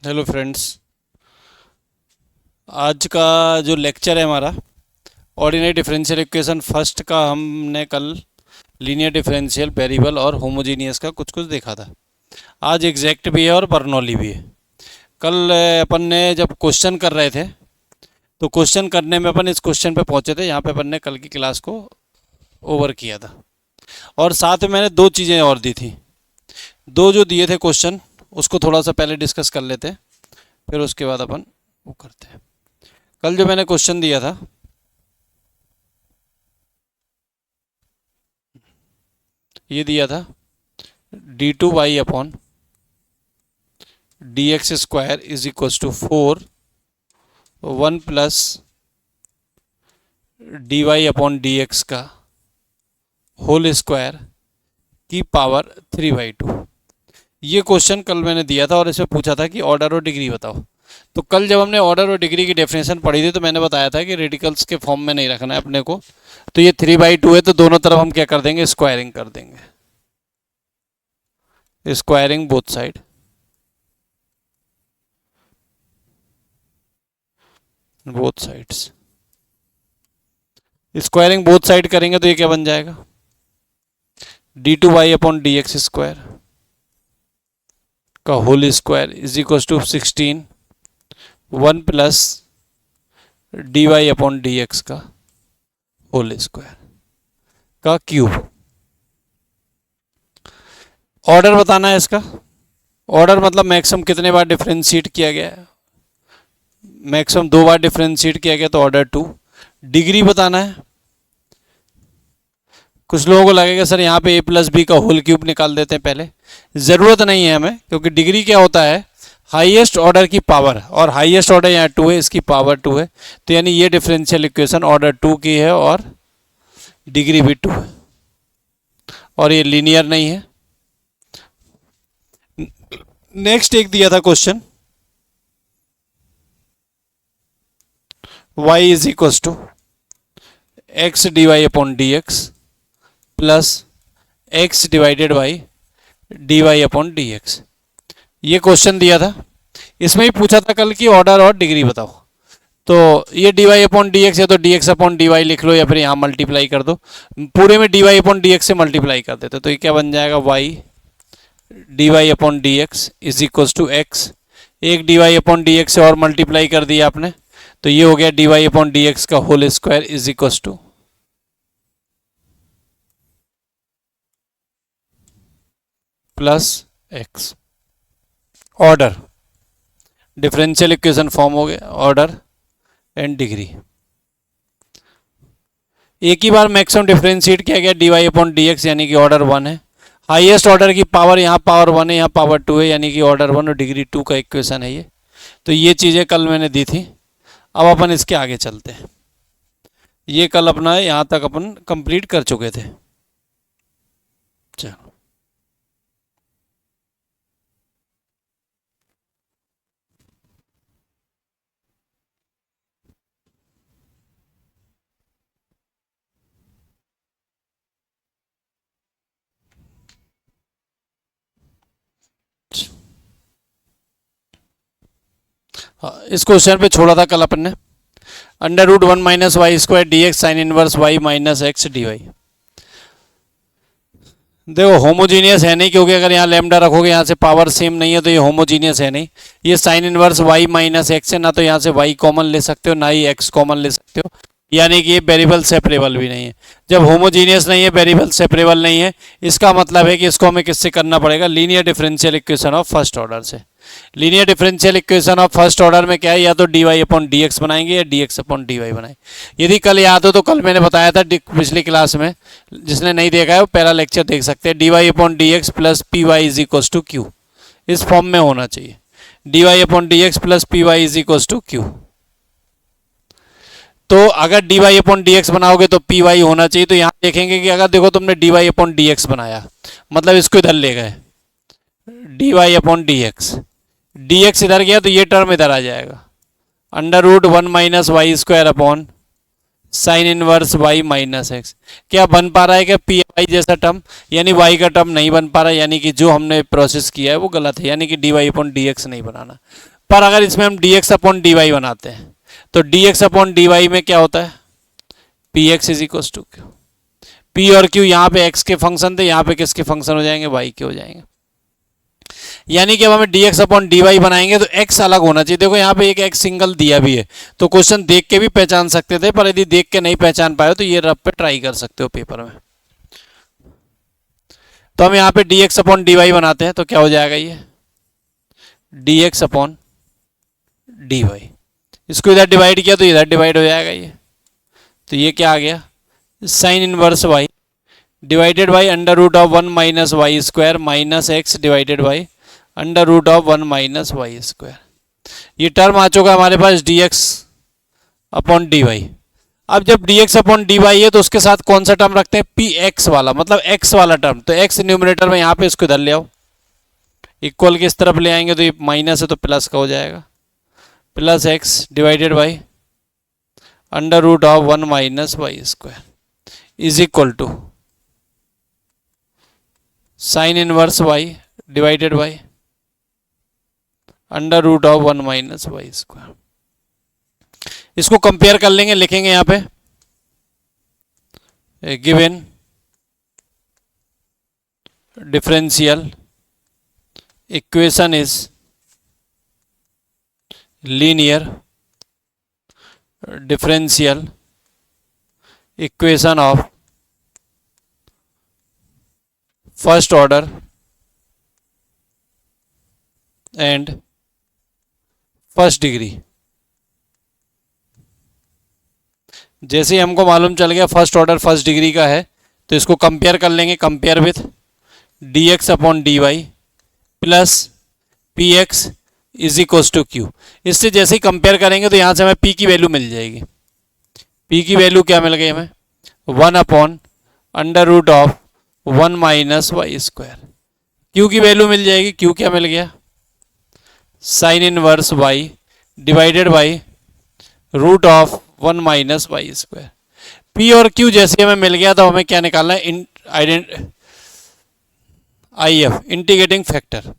Hello friends. आज का जो लेक्चर है हमारा ऑर्डिनरी डिफरेंशियल इक्वेशन फर्स्ट का, हमने कल लीनियर डिफरेंशियल, वेरिएबल और होमोजीनियस का कुछ कुछ देखा था। आज एग्जैक्ट भी है और बर्नौली भी है। कल अपन ने जब क्वेश्चन कर रहे थे तो क्वेश्चन करने में अपन इस क्वेश्चन पे पहुंचे थे, यहाँ पे अपन ने कल की क्लास को ओवर किया था। और साथ में मैंने दो चीज़ें और दी थी। दो जो दिए थे क्वेश्चन, उसको थोड़ा सा पहले डिस्कस कर लेते हैं, फिर उसके बाद अपन वो करते हैं। कल जो मैंने क्वेश्चन दिया था, ये दिया था d2y upon dx square is equal to 4 1 plus dy upon dx का होल स्क्वायर की पावर 3/2। ये क्वेश्चन कल मैंने दिया था और इसमें पूछा था कि ऑर्डर और डिग्री बताओ। तो कल जब हमने ऑर्डर और डिग्री की डेफिनेशन पढ़ी थी तो मैंने बताया था कि रेडिकल्स के फॉर्म में नहीं रखना है अपने को। तो ये 3/2 है, तो दोनों तरफ हम क्या कर देंगे, स्क्वायरिंग कर देंगे, squaring both side. Both sides squaring both side करेंगे तो ये क्या बन जाएगा, d2y अपॉन dx स्क्वायर का whole square is equal to 16 1 plus dy upon dx का होल स्क्वायर का क्यूब। ऑर्डर बताना है इसका। ऑर्डर मतलब मैक्सिमम कितने बार डिफरेंशिएट किया गया है, मैक्सिमम 2 बार डिफरेंशिएट किया गया तो ऑर्डर 2। डिग्री बताना है। कुछ लोगों को लगेगा सर यहाँ पे a प्लस बी का होल क्यूब निकाल देते हैं पहले। ज़रूरत नहीं है हमें, क्योंकि डिग्री क्या होता है, हाईएस्ट ऑर्डर की पावर, और हाईएस्ट ऑर्डर यहाँ 2 है, इसकी पावर 2 है। तो यानी ये डिफरेंशियल इक्वेशन ऑर्डर 2 की है और डिग्री भी 2 है, और ये लीनियर नहीं है। नेक्स्ट एक दिया था question, y is equal to x d y upon D x plus x divided by d y upon D x. ये क्वेश्चन दिया था। इसमें ही पूछा था कल की ऑर्डर और डिग्री बताओ। तो ये d y upon D x है तो d x upon d y लिख लो, या फिर यहाँ मल्टीप्लाई कर दो। पूरे में d y upon D x से मल्टीप्लाई कर देते तो ये क्या बन जाएगा, y d y upon D x is equal to x. एक d y upon D x से और मल्टीप्लाई कर दिया आपने, तो ये हो गया d y upon D x का whole square is equal to plus x. Order differential equation form हो गया, ऑर्डर एंड डिग्री। एक ही बार मैक्सिमम डिफरेंशिएट किया गया d y upon D x, यानी कि ऑर्डर 1 है। हाईएस्ट ऑर्डर की पावर, यहाँ पावर 1 है, यहाँ पावर 2 है, यानी कि ऑर्डर 1 और डिग्री 2 का इक्वेशन है ये। तो ये चीज़ें कल मैंने दी थी। अब अपन इसके आगे चलते हैं। ये कल अपना यहाँ तक अपन कंप्लीट कर चुके थे। चलो, हाँ, इस क्वेश्चन पे छोड़ा था कल अपन ने। Under root 1 minus y square d x sine inverse y minus x d y. देखो होमोजीनियस है नहीं, क्योंकि अगर यहाँ लेमडा रखोगे, यहाँ से पावर सेम नहीं है, तो ये होमोजीनियस है नहीं। ये sine inverse y minus x है, ना तो यहाँ से वाई कॉमन ले सकते हो ना ही एक्स कॉमन ले सकते हो, यानी कि ये वेरिएबल सेपरेबल भी नहीं है। जब होमोजीनियस नहीं है, वेरिएबल सेपरेबल नहीं है, इसका मतलब है कि इसको हमें किससे करना पड़ेगा, linear differential equation of first order से। Linear differential equation of first order में क्या है, या तो d y upon D x बनाएंगे या d x upon d y बनाएंगे। यदि कल याद हो तो कल मैंने बताया था पिछली क्लास में, जिसने नहीं देखा है वो पहला लेक्चर देख सकते हैं। D y upon D x plus p y is equal to q, इस फॉर्म में होना चाहिए। D y upon D x plus p y is equal to q. तो अगर d y upon D x बनाओगे तो पी वाई होना चाहिए। तो यहाँ देखेंगे कि अगर देखो तुमने d y upon D x बनाया, मतलब इसको इधर ले गए, d y upon D x, d x इधर गया तो ये टर्म इधर आ जाएगा, under root 1 minus y square upon sine inverse y minus x. क्या बन पा रहा है क्या पी वाई जैसा टर्म, यानी वाई का टर्म नहीं बन पा रहा, यानी कि जो हमने प्रोसेस किया है वो गलत है, यानी कि d y upon D x नहीं बनाना। पर अगर इसमें हम dx अपॉन dy बनाते हैं तो dx अपॉन dy में क्या होता है, px is equal to q। p और q यहाँ पे x के फंक्शन थे, यहाँ पे किसके फंक्शन हो जाएंगे, y के हो जाएंगे। यानी कि अब हमें dx अपॉन dy बनाएंगे तो x अलग होना चाहिए। देखो यहाँ पे एक x सिंगल दिया भी है तो क्वेश्चन देख के भी पहचान सकते थे, पर यदि देख के नहीं पहचान पाए तो ये रफ पे ट्राई कर सकते हो पेपर में। तो हम यहाँ पे dx अपॉन dy बनाते हैं तो क्या हो जाएगा, ये dx अपॉन dy, इसको इधर डिवाइड किया तो इधर डिवाइड हो जाएगा ये, तो ये क्या आ गया, sine inverse y divided by under root of 1 minus y square minus x divided by under root of 1 minus y square. ये टर्म आ चुका हमारे पास dx अपॉन dy। अब जब dx अपॉन dy है तो उसके साथ कौन सा टर्म रखते हैं, px वाला, मतलब x वाला टर्म। तो x न्यूमरेटर में यहाँ पे इसको इधर ले आओ, इक्वल के इस तरफ ले आएंगे तो ये माइनस है तो प्लस का हो जाएगा, plus x divided by under root of 1 minus y square is equal to sine inverse y divided by under root of 1 minus y square. इसको कंपेयर कर लेंगे, लिखेंगे यहाँ पे given differential equation is linear differential equation of first order and first degree. जैसे ही हमको मालूम चल गया फर्स्ट ऑर्डर फर्स्ट डिग्री का है तो इसको कंपेयर कर लेंगे, compare with dx upon dy plus p x is equals to q. इससे जैसे ही कंपेयर करेंगे तो यहाँ से हमें p की वैल्यू मिल जाएगी। p की वैल्यू क्या मिल गई हमें, 1 upon under root of 1 minus y square. q की वैल्यू मिल जाएगी, q क्या मिल गया, sine inverse y divided by root of 1 minus y square. p और q जैसे हमें मिल गया तो हमें क्या निकालना है, IF इंटीग्रेटिंग फैक्टर।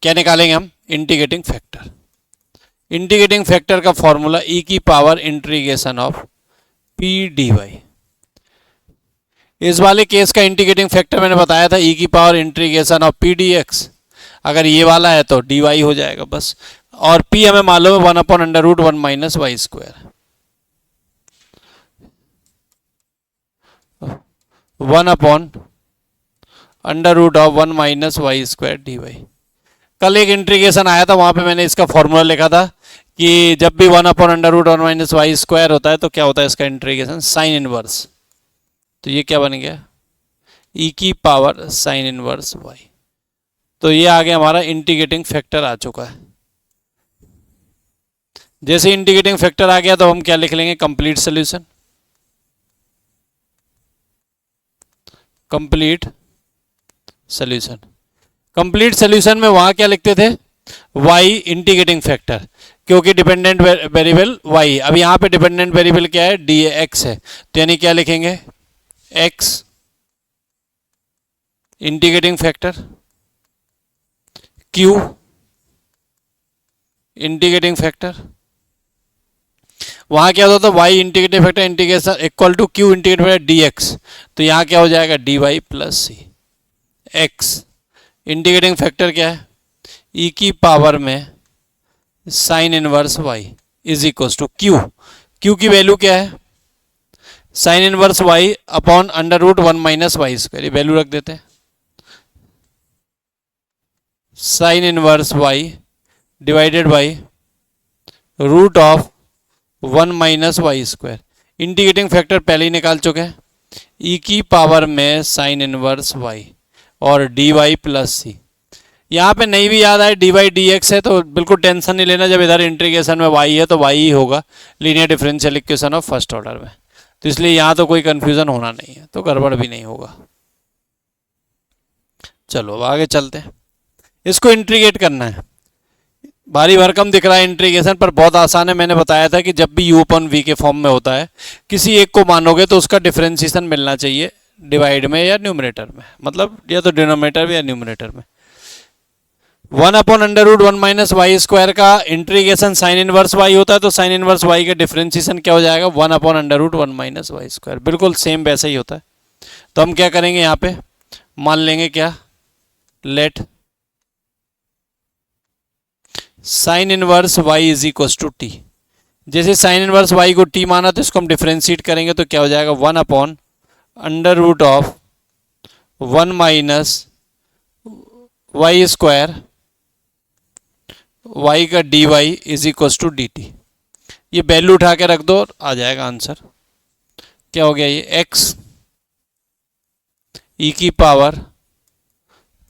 क्या निकालेंगे हम, इंटीग्रेटिंग फैक्टर। इंटीग्रेटिंग फैक्टर का फॉर्मूला e की power integration of p dy। इस वाले केस का इंटीग्रेटिंग फैक्टर मैंने बताया था e की power integration of p dx। अगर ये वाला है तो dy हो जाएगा बस, और p हमें मालूम है 1 upon under root 1 minus y square. 1 upon under root of 1 minus y square d y. कल एक इंटीग्रेशन आया था, वहां पे मैंने इसका फॉर्मूला लिखा था कि जब भी 1 upon under root 1 minus y square होता है तो क्या होता है इसका इंटीग्रेशन, साइन इनवर्स। तो ये क्या बन गया, e की पावर साइन इनवर्स y। तो ये आ गया हमारा इंटीग्रेटिंग फैक्टर आ चुका है। जैसे इंटीग्रेटिंग फैक्टर आ गया तो हम क्या लिख लेंगे, complete solution. Complete solution, complete solution में वहां क्या लिखते थे, y इंटीग्रेटिंग फैक्टर, क्योंकि डिपेंडेंट वेरिएबल y। अब यहाँ पे डिपेंडेंट वेरिएबल क्या है, dx है, तो यानी क्या लिखेंगे, x integrating factor, q integrating factor. वहां क्या होता था, y integrating factor integration equal to q integrating factor dx। तो यहाँ क्या हो जाएगा, dy plus c। x integrating factor क्या है, e की पावर में sine inverse y is equal to q। q की वैल्यू क्या है, sine inverse y upon under root 1 minus y square. ये वैल्यू रख देते हैं, sine inverse y divided by root of 1 minus y square. Integrating factor पहले ही निकाल चुके हैं, e की पावर में साइन इनवर्स y और dy प्लस c। यहाँ पे नहीं भी याद आए dy dx है तो बिल्कुल टेंशन नहीं लेना, जब इधर इंटीग्रेशन में y है तो y ही होगा linear differential equation of first order में। तो इसलिए यहाँ तो कोई कंफ्यूजन होना नहीं है, तो गड़बड़ भी नहीं होगा। चलो अब आगे चलते हैं, इसको इंटीग्रेट करना है। भारी भरकम दिख रहा है इंटीग्रेशन, पर बहुत आसान है। मैंने बताया था कि जब भी u अपन v के फॉर्म में होता है, किसी एक को मानोगे तो उसका डिफरेंशिएशन मिलना चाहिए डिवाइड में या न्यूमरेटर में, मतलब या तो डिनोमिनेटर में या न्यूमरेटर में। 1 upon under root 1 minus y square का इंटीग्रेशन साइन इनवर्स वाई होता है, तो साइन इनवर्स वाई का डिफरेंशिएशन क्या हो जाएगा, 1 upon under root 1 minus y square. बिल्कुल सेम वैसा ही होता है। तो हम क्या करेंगे यहाँ पे, मान लेंगे क्या, let sine inverse y is equal to t. जैसे साइन इनवर्स वाई को टी माना तो इसको हम डिफरेंशिएट करेंगे तो क्या हो जाएगा, 1 upon under root of 1 minus y square y का d y is equal to d t. ये वैल्यू उठा के रख दो और आ जाएगा आंसर। क्या हो गया ये, एक्स ई की power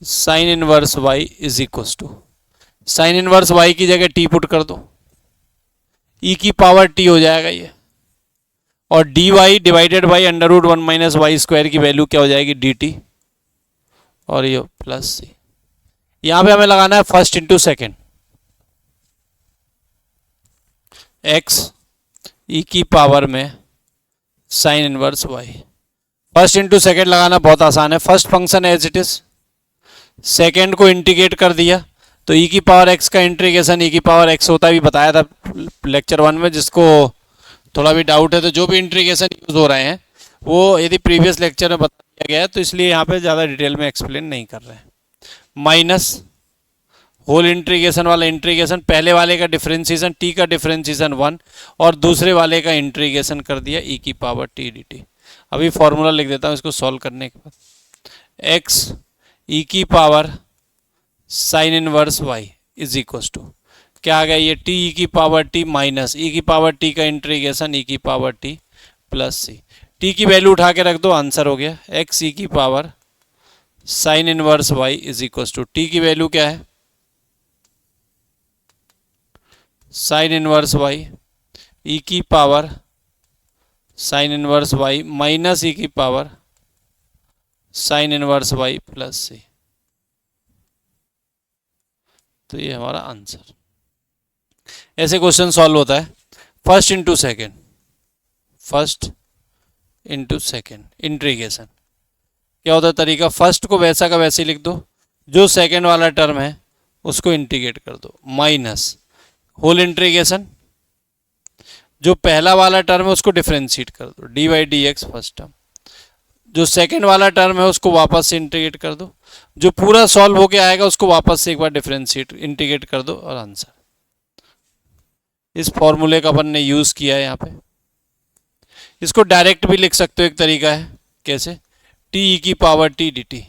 sine inverse y is equal to, sine inverse y की जगह टी पुट कर दो, ई की पावर टी हो जाएगा ये, और d y divided by under root 1 minus y square की वैल्यू क्या हो जाएगी, डी टी, और ये प्लस सी। यहां पे हमें लगाना है first into second, x e की पावर में sine inverse y. First into second लगाना बहुत आसान है, first function as it is, second को इंटीग्रेट कर दिया तो ई की पावर एक्स का इंटीग्रेशन ई की पावर एक्स होता है, भी बताया था लेक्चर 1 में। जिसको थोड़ा भी डाउट है तो जो भी इंटीग्रेशन यूज हो रहे हैं वो यदि प्रीवियस लेक्चर में बता दिया गया है तो इसलिए यहाँ पे ज़्यादा डिटेल में एक्सप्लेन नहीं कर रहे हैं। माइनस होल इंटीग्रेशन वाला इंटीग्रेशन, पहले वाले का डिफरेंशिएशन टी का डिफरेंशिएशन 1 और दूसरे वाले का इंटीग्रेशन कर दिया ई की पावर टी डी टी। अभी फॉर्मूला लिख देता हूँ इसको सॉल्व करने के बाद, एक्स ई की power sine inverse y is equal to क्या आ गया, ये टी ई की पावर टी माइनस ई की पावर टी का इंटीग्रेशन ई की पावर टी प्लस सी। टी की वैल्यू उठा के रख दो, आंसर हो गया एक्स ई की power sine inverse y is equal to, t की वैल्यू क्या है, साइन इनवर्स वाई ई की power sine inverse y minus e की power sine inverse y plus c. तो ये हमारा आंसर। ऐसे क्वेश्चन सॉल्व होता है first into second, first into second integration. क्या होता है तरीका, फर्स्ट को वैसा का वैसे ही लिख दो, जो सेकेंड वाला टर्म है उसको इंटीग्रेट कर दो, माइनस होल इंटीग्रेशन, जो पहला वाला टर्म है उसको डिफरेंशिएट कर दो, d y d x first term, जो सेकेंड वाला टर्म है उसको वापस से इंटीग्रेट कर दो, जो पूरा सॉल्व होके आएगा उसको वापस से एक बार डिफरेंशिएट इंटीग्रेट कर दो और आंसर। इस फॉर्मूले का अपन ने यूज किया है यहाँ पे। इसको डायरेक्ट भी लिख सकते हो, एक तरीका है, कैसे, टी ई की power T D T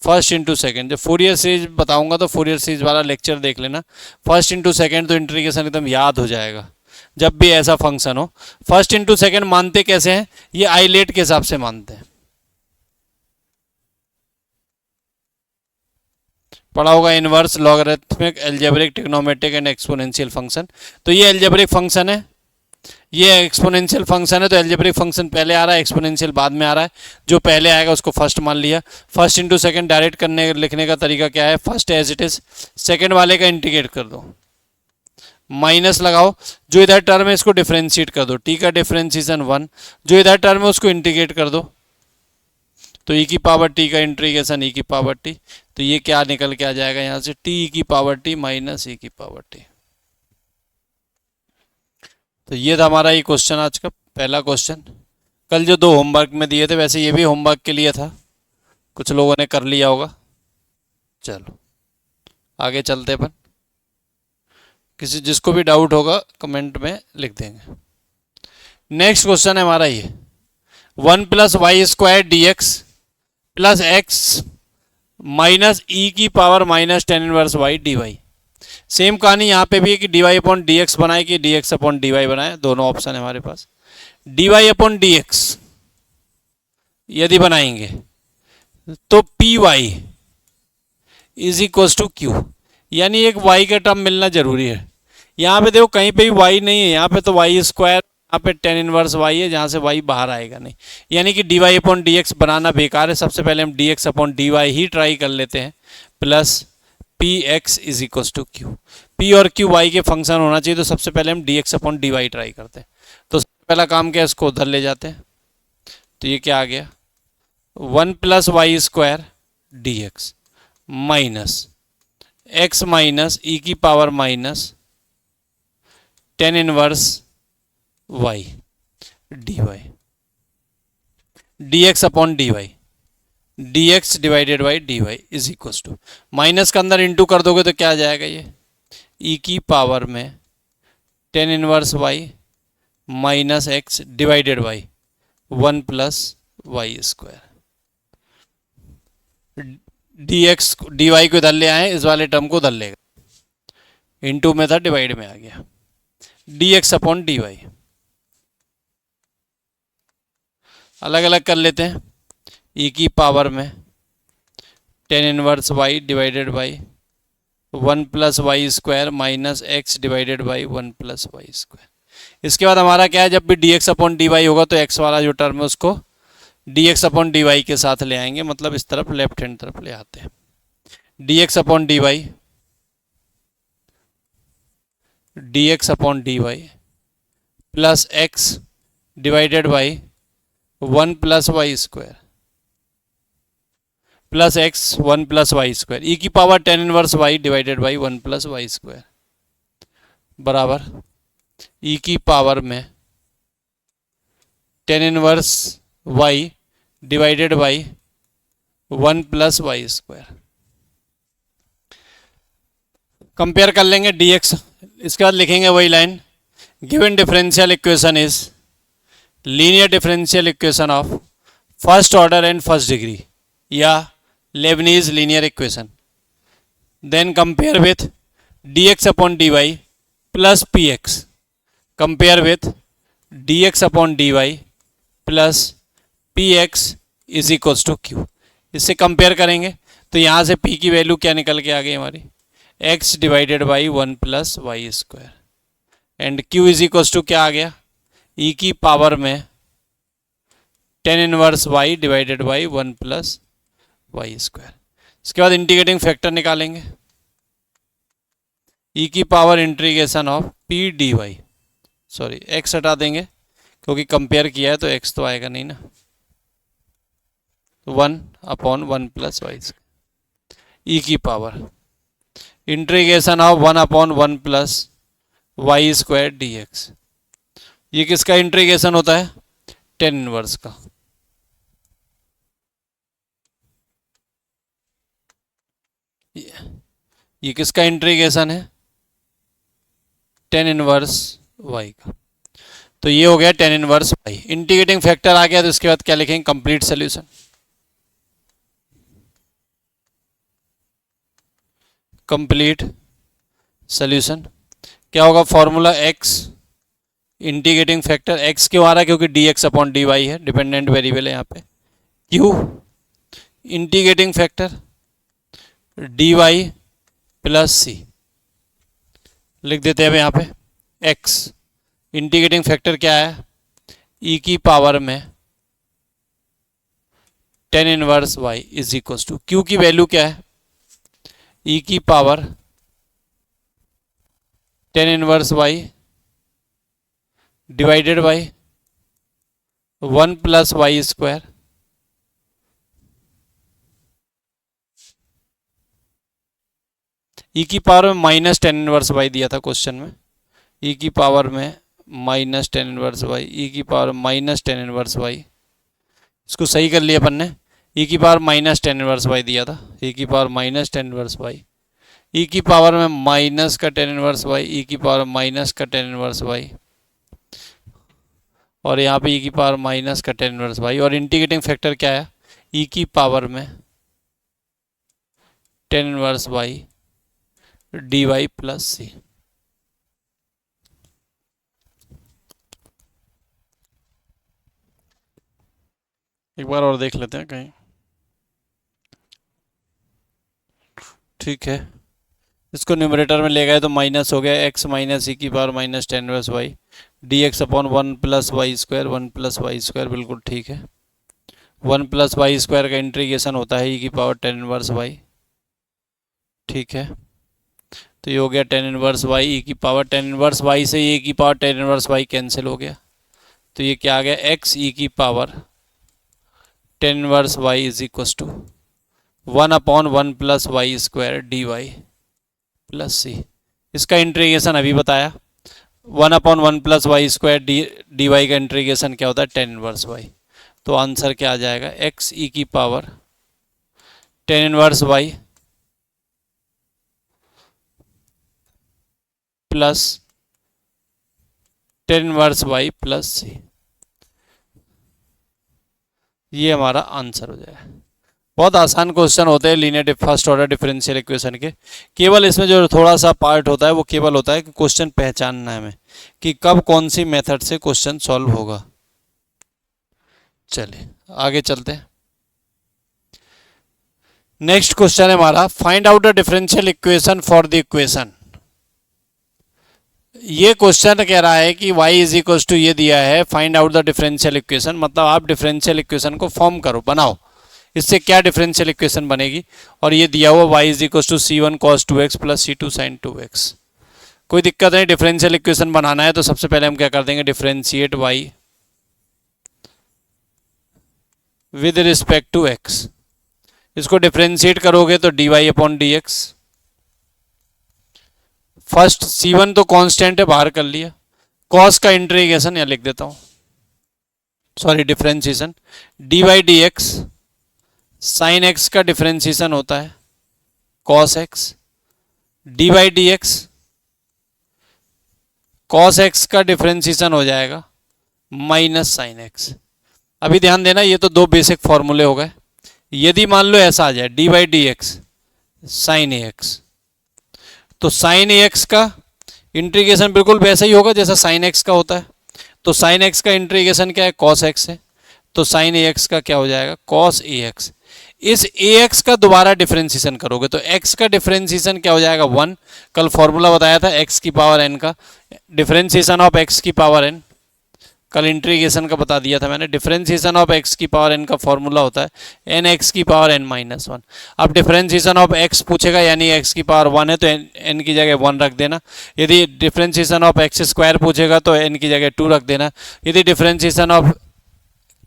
first into second. जब फोरियर सीरीज बताऊंगा तो फोरियर सीरीज वाला लेक्चर देख लेना, फर्स्ट इंटू सेकेंड तो इंटीग्रेशन एकदम याद हो जाएगा जब भी ऐसा फंक्शन हो। फर्स्ट इंटू सेकेंड मानते कैसे हैं, ये आइलेट के हिसाब से मानते हैं, पढ़ा होगा inverse logarithmic algebraic trigonometric and exponential function. तो ये एल्जेब्रिक फंक्शन है, ये एक्सपोनेंशियल फंक्शन है, तो एल्जेब्रिक फंक्शन पहले आ रहा है, एक्सपोनेंशियल बाद में आ रहा है, जो पहले आएगा उसको फर्स्ट मान लिया। फर्स्ट इंटू सेकेंड डायरेक्ट करने लिखने का तरीका क्या है, first as it is, second वाले का इंटीग्रेट कर दो, माइनस लगाओ, जो इधर टर्म है इसको डिफरेंशिएट कर दो, टी का डिफरेंशिएशन 1, जो इधर टर्म है उसको इंटीग्रेट कर दो, तो ई की पावर टी का इंटीग्रेशन ई की पावर टी, तो ये क्या निकल के आ जाएगा यहाँ से, टी ई की पावर टी माइनस ई की पावर टी। तो ये था हमारा ये क्वेश्चन आज का पहला क्वेश्चन। कल जो 2 होमवर्क में दिए थे वैसे ये भी होमवर्क के लिए था, कुछ लोगों ने कर लिया होगा। चलो आगे चलते अपन, किसी जिसको भी डाउट होगा कमेंट में लिख देंगे। नेक्स्ट क्वेश्चन है हमारा ये, 1 plus y square d x plus x minus e की power minus tan inverse y d y. Same कहानी यहाँ पे भी है कि d y upon D x बनाए कि d x upon d y बनाए, दोनों ऑप्शन है हमारे पास। D y upon D x यदि बनाएंगे तो p y is equal to q, यानी एक वाई का टर्म मिलना जरूरी है। यहाँ पे देखो कहीं पे भी वाई नहीं है, यहाँ पे तो वाई स्क्वायर, यहाँ पे टेन इनवर्स वाई है, जहाँ से वाई बाहर आएगा नहीं, यानी कि d y upon D x बनाना बेकार है। सबसे पहले हम d x upon d y ही ट्राई कर लेते हैं, plus p x is equal to q. P और क्यू वाई के फंक्शन होना चाहिए, तो सबसे पहले हम d x upon d y try करते हैं। तो सबसे पहला काम क्या है, इसको उधर ले जाते हैं, तो ये क्या आ गया, 1 plus y square d x minus x minus e की power minus tan inverse y d y d x upon d y d x divided by d y is equal to, minus के अंदर into कर दोगे तो क्या आ जाएगा, ये ई की पावर में tan inverse y minus x divided by one plus y square. D x d y को इधर ले आए, इस वाले टर्म को उधर लेगा, इंटू में था डिवाइड में आ गया, d x upon d y. अलग अलग कर लेते हैं, ई की पावर में tan inverse y divided by one plus y square minus x divided by one plus y square. इसके बाद हमारा क्या है, जब भी d x upon d y होगा तो एक्स वाला जो टर्म है उसको d x upon d y के साथ ले आएंगे, मतलब इस तरफ लेफ्ट हैंड तरफ ले आते हैं। D x upon d y d x upon d y plus x divided by one plus y square plus x one plus y square e की power tan inverse y divided by one plus y square बराबर e की power में tan inverse y divided by one plus y square. Compare कर लेंगे d x, इसके बाद लिखेंगे वही line, given differential equation is linear differential equation of first order and first degree या Leibniz linear equation, then compare with d x upon d y plus p x, compare with d x upon d y plus p x is equals to q. इससे compare करेंगे तो यहाँ से p की value क्या निकल के आ गई हमारी, x divided by one plus y square and q is equals to क्या आ गया, e की पावर में tan inverse y divided by one plus y square. इसके बाद इंटीग्रेटिंग फैक्टर निकालेंगे, e की power integration of p d y, sorry x हटा देंगे क्योंकि कंपेयर किया है तो x तो आएगा नहीं ना, one upon one plus y e की power integration of one upon one plus y square d x. ये किसका इंटीग्रेशन होता है, टेन इनवर्स का। ये किसका इंटीग्रेशन है, टेन इनवर्स वाई का। तो ये हो गया tan inverse y. Integrating factor आ गया तो इसके बाद क्या लिखेंगे, कंप्लीट सोल्यूशन। कंप्लीट सोल्यूशन क्या होगा, formula x integrating factor x क्यों आ रहा है, क्योंकि d x upon d y है, डिपेंडेंट वेरिएबल है यहाँ पे। q integrating factor d y plus c लिख देते हैं अब यहाँ पे। x इंटीग्रेटिंग फैक्टर क्या है, e की पावर में tan inverse y is equal to q की वैल्यू क्या है, e की power tan inverse y divided by one plus y square e की पावर में माइनस टेन इनवर्स वाई दिया था क्वेश्चन में, ई की पावर में minus tan inverse y, e की power minus tan inverse y. इसको सही कर लिया अपन ने, ई की power minus tan inverse y दिया था, ई की power minus tan inverse y, e की पावर में माइनस का टेन इनवर्स वाई, ई की पावर माइनस का टेन इनवर्स वाई, और यहाँ पे ई की पावर माइनस का टेन इनवर्स वाई। और इंटीग्रेटिंग फैक्टर क्या है, ई की पावर में tan inverse y d y plus c. एक बार और देख लेते हैं कहीं, ठीक है। इसको न्यूमरेटर में ले गए तो माइनस हो गया, x माइनस ई की power minus tan inverse y d x upon one plus y square, one plus y square बिल्कुल ठीक है। वन प्लस वाई स्क्वायर का इंटीग्रेशन होता है ई की पावर टेन इनवर्स वाई, ठीक है। तो ये हो गया टेन इनवर्स वाई ई की पावर टेन इनवर्स वाई से ए की power tan inverse y cancel हो गया, तो ये क्या आ गया, एक्स ई की power tan inverse y is equal to 1/1 plus y square d y plus c. इसका इंटीग्रेशन अभी बताया। 1/1 plus y square d y का इंटीग्रेशन क्या होता है, टेन इनवर्स वाई। तो आंसर क्या आ जाएगा, एक्स ई की power tan inverse y plus tan inverse y plus c. ये हमारा आंसर हो जाएगा। बहुत आसान क्वेश्चन होते हैं linear first order differential equation के। केवल इसमें जो थोड़ा सा पार्ट होता है वो केवल होता है कि क्वेश्चन पहचानना है हमें कि कब कौन सी मेथड से क्वेश्चन सॉल्व होगा। चलिए आगे चलते हैं। नेक्स्ट क्वेश्चन है हमारा, find out the differential equation for the equation. ये क्वेश्चन कह रहा है कि y इज इक्वल टू ये दिया है, find out the differential equation, मतलब आप डिफरेंशियल इक्वेशन को फॉर्म करो, बनाओ, इससे क्या डिफरेंशियल इक्वेशन बनेगी। और ये दिया हुआ y is equal to c1 cos 2x plus c2 sin 2x। कोई दिक्कत नहीं, डिफरेंशियल इक्वेशन बनाना है तो सबसे पहले हम क्या कर देंगे, differentiate y with respect to x। इसको डिफरेंशिएट करोगे तो dy upon dx। First c1 तो कांस्टेंट है, बाहर कर लिया। cos का इंटीग्रेशन यहाँ लिख देता हूं, sorry differentiation, dy dx sine x का डिफरेंशिएशन होता है cos x, dy dx cos x का डिफरेंशिएशन हो जाएगा माइनस साइन x। अभी ध्यान देना, ये तो दो बेसिक फॉर्मूले हो गए। यदि मान लो ऐसा आ जाए dy dx साइन x, तो साइन एक्स का इंटीग्रेशन बिल्कुल वैसा ही होगा जैसा साइन एक्स का होता है। तो साइन एक्स का इंटीग्रेशन क्या है, कॉस एक्स है, तो साइन एक्स का क्या हो जाएगा, कॉस ए एक्स। इस ए एक्स का दोबारा डिफरेंशिएशन करोगे तो एक्स का डिफरेंशिएशन क्या हो जाएगा, 1। कल फॉर्मूला बताया था एक्स की पावर एन का, डिफरेंशिएशन ऑफ एक्स की पावर एन, कल इंटीग्रेशन का बता दिया था मैंने। डिफरेंशिएशन ऑफ एक्स की पावर एन का फॉर्मूला होता है एन एक्स की पावर एन माइनस 1। अब डिफरेंशिएशन ऑफ एक्स पूछेगा, यानी एक्स की पावर 1 है तो एन की जगह 1 रख देना। यदि डिफरेंशिएशन ऑफ एक्स स्क्वायर पूछेगा तो एन की जगह 2 रख देना। यदि डिफरेंशिएशन ऑफ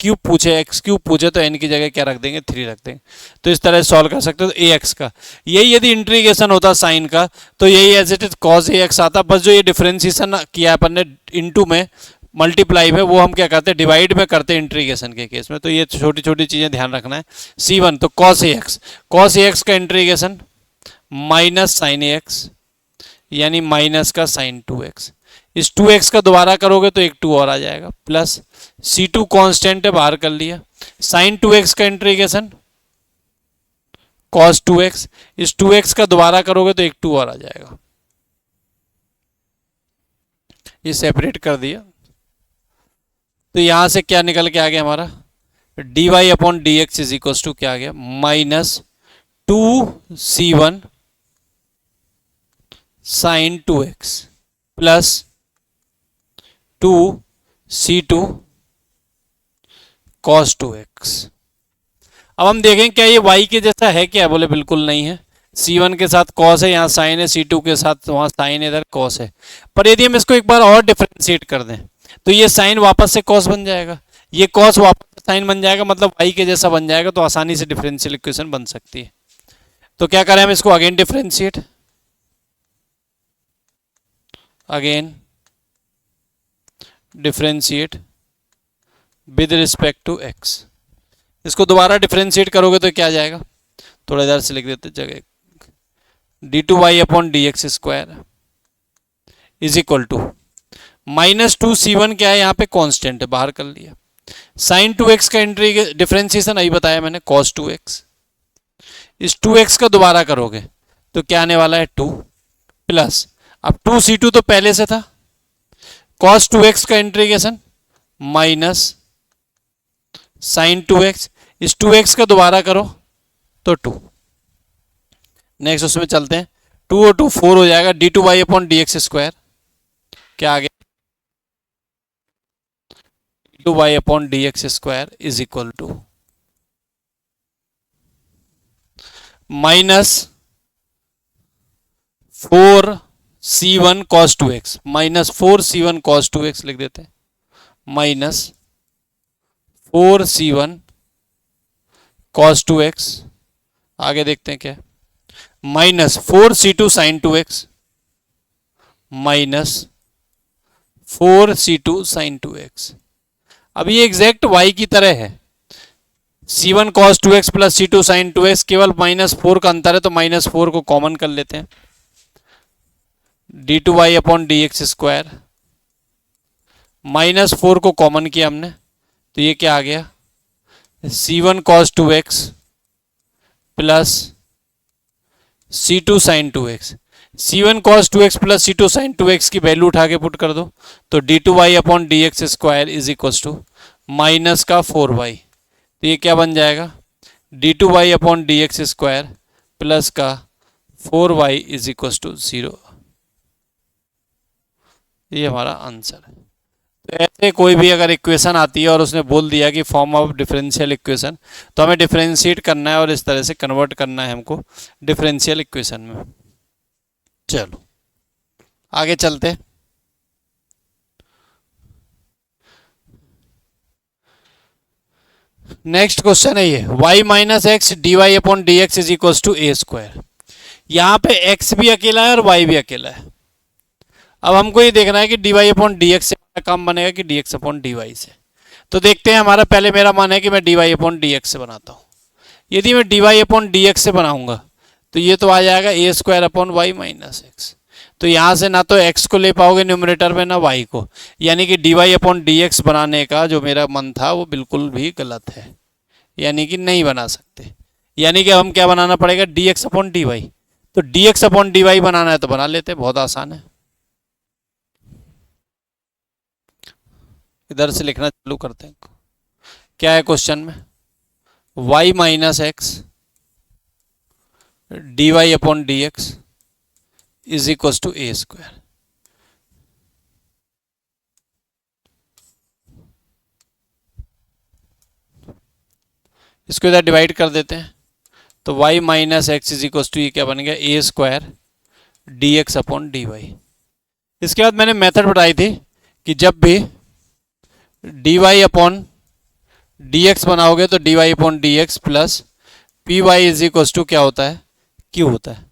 क्यूब पूछे, एक्स क्यूब पूछे तो एन की जगह क्या रख देंगे, 3 रख देंगे। तो इस तरह से सॉल्व कर सकते हो। तो ए एक्स का यही यदि इंटीग्रेशन होता साइन का तो यही as it is cos a x आता। बस जो ये डिफरेंशिएशन किया अपन ने इनटू में मल्टीप्लाई में, वो हम क्या करते हैं, डिवाइड में करते हैं इंटीग्रेशन के केस में। तो ये छोटी छोटी चीज़ें ध्यान रखना है। c1 तो cos ax का इंटीग्रेशन माइनस साइन ax यानी माइनस का साइन 2x। इस 2x का दोबारा करोगे तो एक 2 और आ जाएगा, प्लस c2 कांस्टेंट है, बाहर कर लिया। साइन 2x का इंटीग्रेशन cos 2x, इस 2x का दोबारा करोगे तो एक 2 और आ जाएगा। ये सेपरेट कर दिया तो यहां से क्या निकल के आ गया हमारा, dy upon D x is equal to क्या आ गया, minus 2c1 sign 2x plus 2c2 cos 2x। अब हम देखें क्या ये y के जैसा है क्या, बोले बिल्कुल नहीं है। c1 के साथ cos है, यहाँ साइन है, c2 के साथ वहां साइन है, इधर cos है। पर यदि हम इसको एक बार और डिफरेंशिएट कर दें तो ये साइन वापस से cos बन जाएगा, ये cos वापस साइन बन जाएगा, मतलब y के जैसा बन जाएगा। तो आसानी से डिफरेंशियल इक्वेशन बन सकती है। तो क्या करें हम इसको again differentiate, again differentiate with respect to x। इसको दोबारा डिफरेंशिएट करोगे तो क्या आ जाएगा, थोड़ा इधर से लिख देते जगह, d2y upon D x square is equal to minus 2c1 क्या है, यहाँ पे कांस्टेंट है, बाहर कर लिया। साइन 2x का डिफरेंशिएशन अभी बताया मैंने, cos 2x। इस 2x का दोबारा करोगे तो क्या आने वाला है, 2 प्लस, अब 2c2 तो पहले से था, cos 2x का इंटीग्रेशन माइनस साइन 2x, इस 2x का दोबारा करो तो 2। नेक्स्ट उसमें चलते हैं, 2 और 2 4 हो जाएगा, d2y upon D x square क्या आ गया, y upon D x square is equal to minus 4c1 cos 2x, minus 4c1 cos 2x लिख देते हैं, माइनस 4c1 cos 2x आगे देखते हैं क्या है, minus 4c2 sign 2x minus 4c2 sign 2x। अब ये एग्जैक्ट y की तरह है, c1 cos 2x plus c2 sine 2x, केवल -4 का अंतर है तो -4 को कॉमन कर लेते हैं, d2y upon D x square, -4 को कॉमन किया हमने तो ये क्या आ गया, c1 cos 2x plus c2 sine 2x। c1 cos 2x plus c2 sine 2x की वैल्यू उठा के पुट कर दो तो d2y upon D x square is equal to minus का 4y, तो ये क्या बन जाएगा, d2y अपॉन डी एक्स स्क्वायर प्लस का 4y इज इक्व टू 0। ये हमारा आंसर है। तो ऐसे कोई भी अगर इक्वेशन आती है और उसने बोल दिया कि फॉर्म ऑफ डिफरेंशियल इक्वेशन, तो हमें डिफरेंशिएट करना है और इस तरह से कन्वर्ट करना है हमको डिफरेंशियल इक्वेशन में। चलो आगे चलते हैं। नेक्स्ट क्वेश्चन है ये, y minus x d y upon D x is equal to a square. यहाँ पे x भी अकेला है और y भी अकेला है। अब हमको ये देखना है कि d y upon D x से काम बनेगा कि d x upon d y से। तो देखते हैं, हमारा पहले मेरा मन है कि मैं d y upon D x से बनाता हूँ। यदि मैं d y upon D x से बनाऊंगा तो ये तो आ जाएगा a square upon y minus x. तो यहाँ से ना तो x को ले पाओगे न्यूमरेटर में ना y को, यानी कि d y upon D x बनाने का जो मेरा मन था वो बिल्कुल भी गलत है, यानी कि नहीं बना सकते। यानी कि हम क्या बनाना पड़ेगा, d x upon d y. तो d x upon d y बनाना है तो बना लेते, बहुत आसान है। इधर से लिखना चालू करते हैं। क्या है क्वेश्चन में, y minus x d y upon D x is equal to a square. इसको इधर डिवाइड कर देते हैं तो y minus x is equal to ये क्या बन गया, a square d x upon d y. इसके बाद मैंने मेथड बताई थी कि जब भी d y upon D x बनाओगे तो d y upon D x plus p y is equal to क्या होता है, क्यू होता है।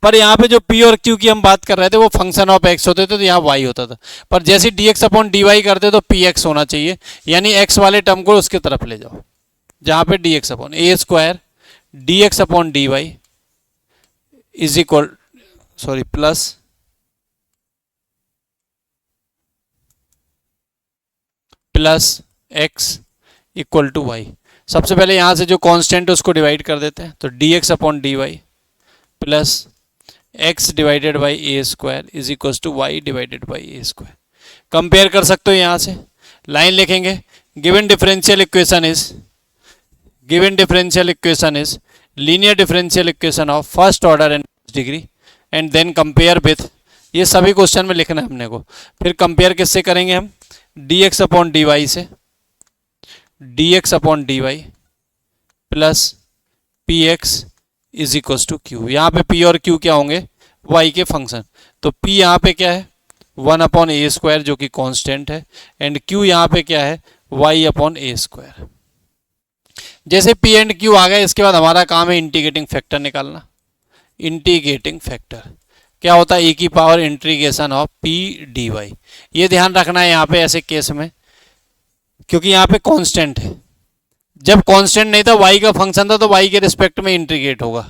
पर यहाँ पे जो p और q की हम बात कर रहे थे वो फंक्शन ऑफ x होते थे तो यहाँ y होता था। पर जैसे dx अपॉन dy करते तो px होना चाहिए, यानी x वाले टर्म को उसके तरफ ले जाओ जहाँ पे dx upon a square dx upon dy is equal plus x equal to y. सबसे पहले यहाँ से जो कांस्टेंट है उसको डिवाइड कर देते हैं तो dx upon dy plus x divided by a square is equal to y divided by a square. Compare कर सकते हो, यहाँ से लाइन लिखेंगे, given differential equation is linear differential equation of first order and degree and then compare with, ये सभी question में लिखना है हमने को। फिर कंपेयर किससे करेंगे हम, dx अपॉन dy से, dx upon dy plus px is equal to q. यहाँ पे p और q क्या होंगे, y के फंक्शन। तो p यहाँ पे क्या है 1 अपॉन ए स्क्वायर जो कि कांस्टेंट है, एंड q यहाँ पे क्या है y अपॉन ए स्क्वायर। जैसे p एंड q आ गए, इसके बाद हमारा काम है इंटीग्रेटिंग फैक्टर निकालना। इंटीग्रेटिंग फैक्टर क्या होता है, e की power integration of p dy। ये ध्यान रखना है यहाँ पे ऐसे केस में, क्योंकि यहाँ पे कांस्टेंट है। जब कांस्टेंट नहीं था, y का फंक्शन था, तो y के रिस्पेक्ट में इंटीग्रेट होगा।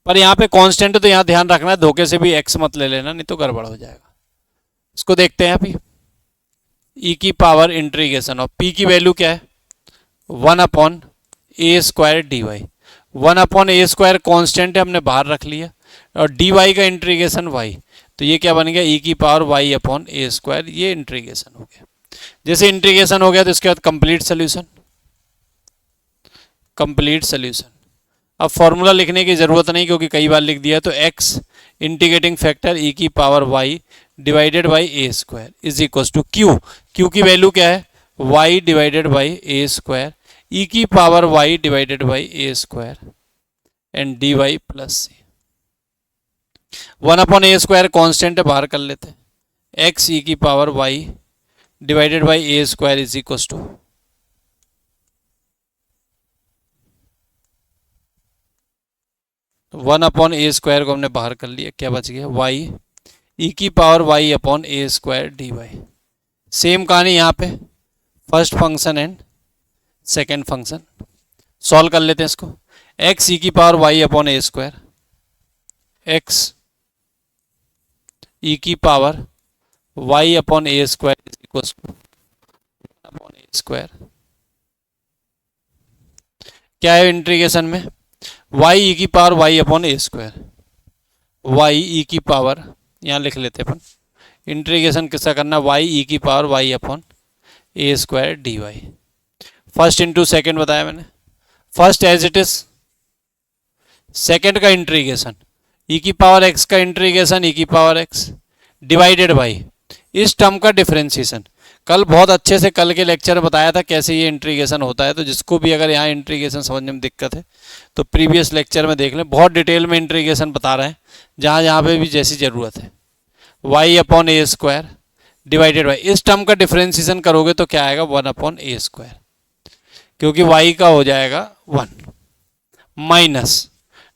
पर यहाँ पे कांस्टेंट है तो यहाँ ध्यान रखना है, धोखे से भी x मत ले लेना, नहीं तो गड़बड़ हो जाएगा। इसको देखते हैं अभी, e की पावर इंटीग्रेशन ऑफ p की वैल्यू क्या है 1 upon a square d Y. 1 upon a square constant है, हमने बाहर रख लिया, और डी वाई का इंटीग्रेशन y, तो ये क्या बन गया e की power y upon a square. ये इंटीग्रेशन हो गया। जैसे इंटीग्रेशन हो गया तो इसके बाद कंप्लीट सोल्यूशन। अब फॉर्मूला लिखने की जरूरत नहीं क्योंकि कई बार लिख दिया, तो x इंटीग्रेटिंग फैक्टर e की power y divided by a square is equal to q की वैल्यू क्या है y divided by a square e की power y divided by a square and d y plus c. 1 upon a square constant है, बाहर कर लेते हैं, x e की power y divided by a square is equal to one upon a square को हमने बाहर कर लिया, क्या बच गया वाई ई की power y upon a square d y. Same कहानी यहाँ पे, first function and second function solve कर लेते हैं इसको। एक्स ई की power y upon a square, x e की power y upon a square is equal to upon a square. क्या है इंटीग्रेशन में, वाई ई की power y upon a square, y e की पावर यहाँ लिख लेते हैं अपन, इंटीग्रेशन किसका करना, वाई ई की power y upon a square d y. First into second बताया मैंने, first as it is, second का इंटीग्रेशन ई की पावर एक्स का इंटीग्रेशन ई की पावर एक्स डिवाइडेड बाई इस टर्म का डिफरेंशिएशन। कल बहुत अच्छे से कल के लेक्चर में बताया था कैसे ये इंटीग्रेशन होता है, तो जिसको भी अगर यहाँ इंटीग्रेशन समझने में दिक्कत है तो प्रीवियस लेक्चर में देख लें, बहुत डिटेल में इंटीग्रेशन बता रहे हैं जहाँ जहाँ पे भी जैसी ज़रूरत है। Y upon a square divided by इस टर्म का डिफरेंशिएशन करोगे तो क्या आएगा, वन अपॉन ए स्क्वायर, क्योंकि वाई का हो जाएगा वन, माइनस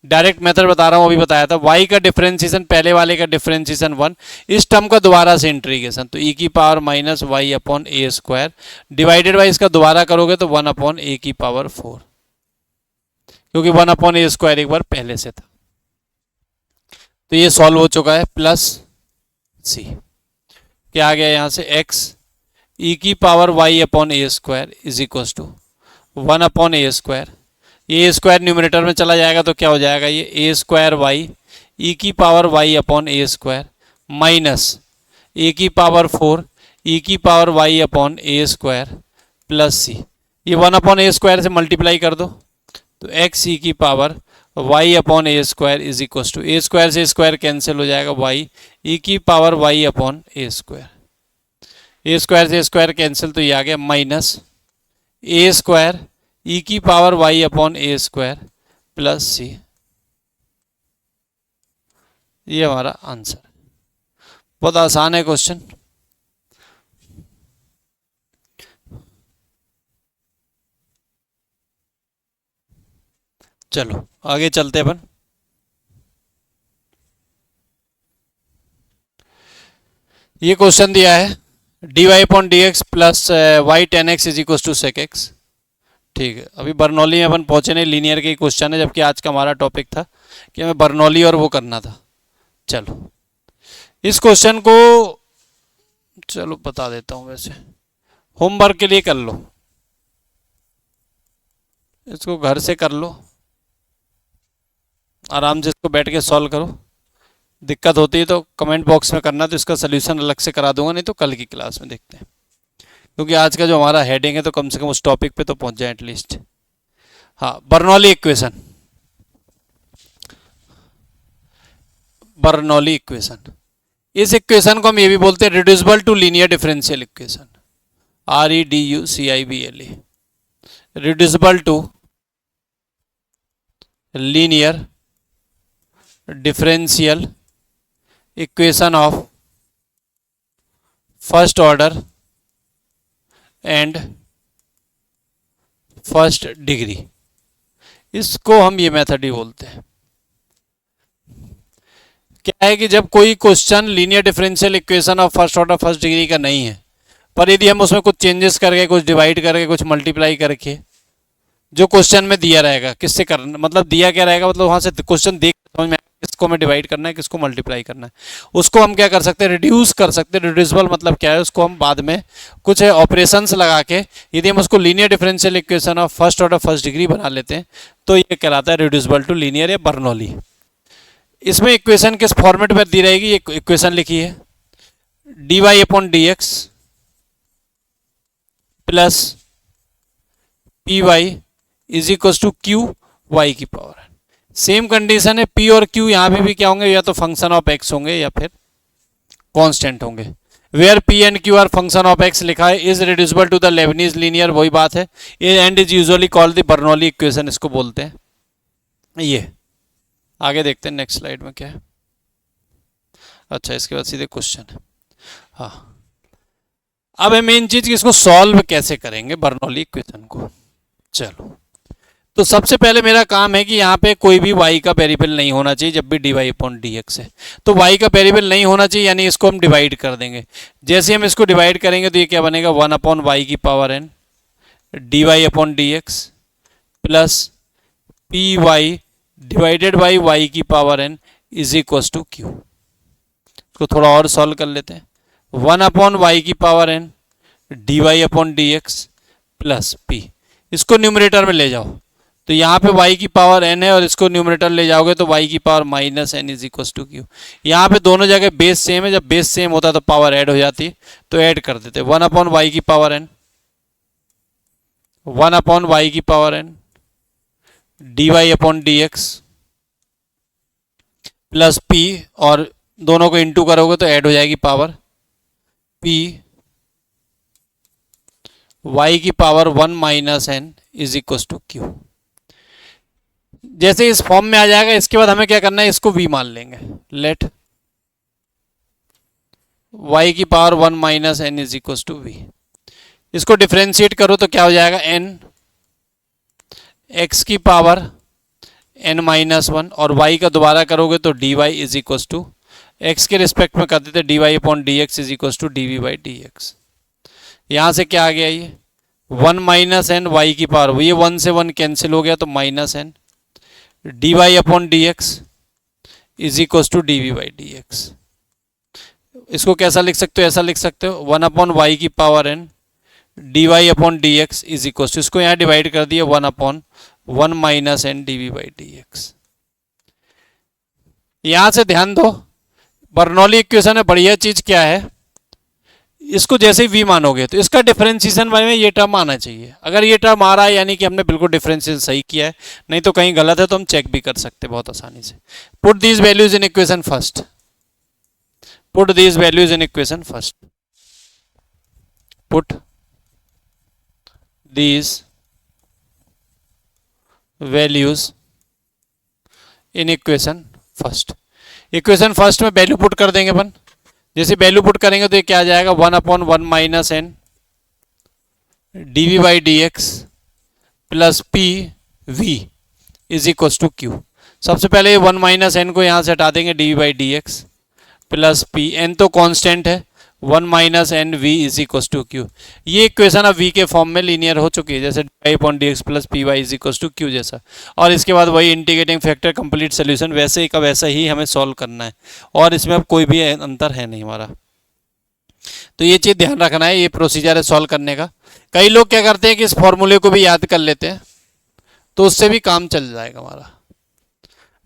डायरेक्ट मेथड बता रहा हूँ, अभी बताया था, y का डिफरेंशिएशन पहले वाले का डिफरेंशिएशन वन, इस टर्म का दोबारा से इंटीग्रेशन, तो e की power minus y upon a square divided by इसका दोबारा करोगे तो वन अपॉन ए की पावर 4, क्योंकि वन अपॉन ए स्क्वायर एक बार पहले से था। तो ये सॉल्व हो चुका है, प्लस सी क्या आ गया यहाँ से, x e की power y upon a square is equal to one upon a square, ये स्क्वायर न्यूमरेटर में चला जाएगा तो क्या हो जाएगा, ये ए स्क्वायर वाई ई की power y upon a square minus a की पावर 4 ई की power y upon a square plus c, ये वन अपॉन ए स्क्वायर से मल्टीप्लाई कर दो तो एक्स ई की power y upon a square is equal to, a square से square cancel हो जाएगा, वाई ई की power y upon a square, a square से स्क्वायर कैंसिल तो ये आ गया माइनस ए स्क्वायर ई की power y upon a square plus c, ये हमारा आंसर। बहुत आसान है क्वेश्चन। चलो आगे चलते अपन। ये क्वेश्चन दिया है d y upon D x plus y tan x is equal to sec x. ठीक है, अभी बर्नौली में अपन पहुंचे नहीं, लीनियर के क्वेश्चन है, जबकि आज का हमारा टॉपिक था कि हमें बर्नौली और वो करना था। चलो इस क्वेश्चन को चलो बता देता हूं, वैसे होमवर्क के लिए कर लो, इसको घर से कर लो, आराम से इसको बैठ के सॉल्व करो। दिक्कत होती है तो कमेंट बॉक्स में करना, तो इसका सोल्यूशन अलग से करा दूंगा, नहीं तो कल की क्लास में देखते हैं, क्योंकि आज का जो हमारा हेडिंग है तो कम से कम उस टॉपिक पे तो पहुंच जाए एटलीस्ट। हाँ, बर्नौली इक्वेशन, बर्नौली इक्वेशन, इस इक्वेशन को हम ये भी बोलते हैं reducible to linear differential equation, REDUCIBLE, reducible to linear differential equation of first order and first degree, इसको हम ये मेथड ही बोलते हैं। क्या है कि जब कोई question linear differential equation of first order first degree का नहीं है, पर यदि हम उसमें कुछ चेंजेस करके, कुछ डिवाइड करके, कुछ मल्टीप्लाई करके, जो क्वेश्चन में दिया रहेगा किससे करना, मतलब दिया क्या रहेगा, मतलब वहां से क्वेश्चन देख समझ में किसको हमें डिवाइड करना है, किसको मल्टीप्लाई करना है, उसको हम क्या कर सकते हैं, रिड्यूस कर सकते हैं। रिड्यूसिबल मतलब क्या है, उसको हम बाद में कुछ ऑपरेशंस लगा के यदि हम उसको linear differential equation of first order first degree बना लेते हैं तो ये कहलाता है रिड्यूसिबल टू लीनियर या बर्नौली। इसमें इक्वेशन किस फॉर्मेट में दी रहेगी, ये इक्वेशन लिखी है d y upon D x plus p y is equal to q y की पावर। सेम कंडीशन है, पी और क्यू यहाँ पे भी क्या होंगे, या तो फंक्शन ऑफ एक्स होंगे या फिर कांस्टेंट होंगे। Where p and q are function of x लिखा है, is reducible to the Leibniz linear, वही बात है, and is usually called the Bernoulli equation, इसको बोलते हैं। ये आगे देखते हैं नेक्स्ट स्लाइड में क्या है। अच्छा, इसके बाद सीधे क्वेश्चन है। हाँ, अब है मेन चीज कि इसको सॉल्व कैसे करेंगे बर्नौली इक्वेशन को। चलो तो सबसे पहले मेरा काम है कि यहाँ पे कोई भी y का वेरिएबल नहीं होना चाहिए जब भी dy अपॉन dx है। तो y का वेरिएबल नहीं होना चाहिए, यानी इसको हम डिवाइड कर देंगे। जैसे हम इसको डिवाइड करेंगे तो ये क्या बनेगा, 1 अपॉन वाई की power n dy upon dx plus p y divided by y की power n is equal to q. इसको थोड़ा और सॉल्व कर लेते हैं। 1 अपॉन वाई की power n dy upon dx plus p, इसको न्यूमरेटर में ले जाओ तो यहाँ पे y की पावर n है और इसको न्यूमरेटर ले जाओगे तो y की power minus n is equal to q. यहाँ पे दोनों जगह बेस सेम है, जब बेस सेम होता है तो पावर ऐड हो जाती है, तो ऐड कर देते हैं। 1 अपॉन वाई की पावर n 1 अपॉन वाई की power n dy upon dx plus p, और दोनों को इंटू करोगे तो ऐड हो जाएगी पावर p y की power 1 minus n is equal to q. जैसे इस फॉर्म में आ जाएगा, इसके बाद हमें क्या करना है, इसको v मान लेंगे। लेट y की power 1 minus n is equal to v। इसको डिफ्रेंशिएट करो तो क्या हो जाएगा, n x की पावर n माइनस 1, और y का दोबारा करोगे तो dy is equal to x के रिस्पेक्ट में कर देते dy upon dx is equal to dv by dx। यहाँ से क्या आ गया, ये 1 माइनस n y की पावर, ये 1 से 1 कैंसिल हो गया तो minus n dy upon dx is equal to dv by dx। इसको कैसा लिख सकते हो, ऐसा लिख सकते हो 1 अपॉन वाई की power n dy upon dx is equal to, इसको यहाँ डिवाइड कर दिया 1 upon 1 minus n dv by dx। यहाँ से ध्यान दो, बर्नौली इक्वेशन है, बढ़िया चीज क्या है, इसको जैसे ही v मानोगे तो इसका डिफरेंशिएशन में ये टर्म आना चाहिए। अगर ये टर्म आ रहा है यानी कि हमने बिल्कुल डिफरेंशिएशन सही किया है, नहीं तो कहीं गलत है तो हम चेक भी कर सकते हैं बहुत आसानी से। Put these values in equation first, put these values in equation first, put these values in equation first. Equation first में वैल्यू पुट कर देंगे अपन। जैसे वैल्यू पुट करेंगे तो ये क्या आ जाएगा, 1 upon 1 minus n dv by dx plus p v is equal to q. सबसे पहले ये 1 माइनस n को यहाँ से हटा देंगे, dv by dx plus p, n तो कांस्टेंट है, 1 minus n v is equal to q. ये इक्वेशन अब v के फॉर्म में लीनियर हो चुकी है, जैसे dy upon dx plus p y is equal to q जैसा। और इसके बाद वही इंटीग्रेटिंग फैक्टर कंप्लीट सोल्यूशन वैसे ही का वैसा ही हमें सॉल्व करना है, और इसमें अब कोई भी अंतर है नहीं हमारा। तो ये चीज़ ध्यान रखना है, ये प्रोसीजर है सॉल्व करने का। कई लोग क्या करते हैं कि इस फॉर्मूले को भी याद कर लेते हैं, तो उससे भी काम चल जाएगा हमारा।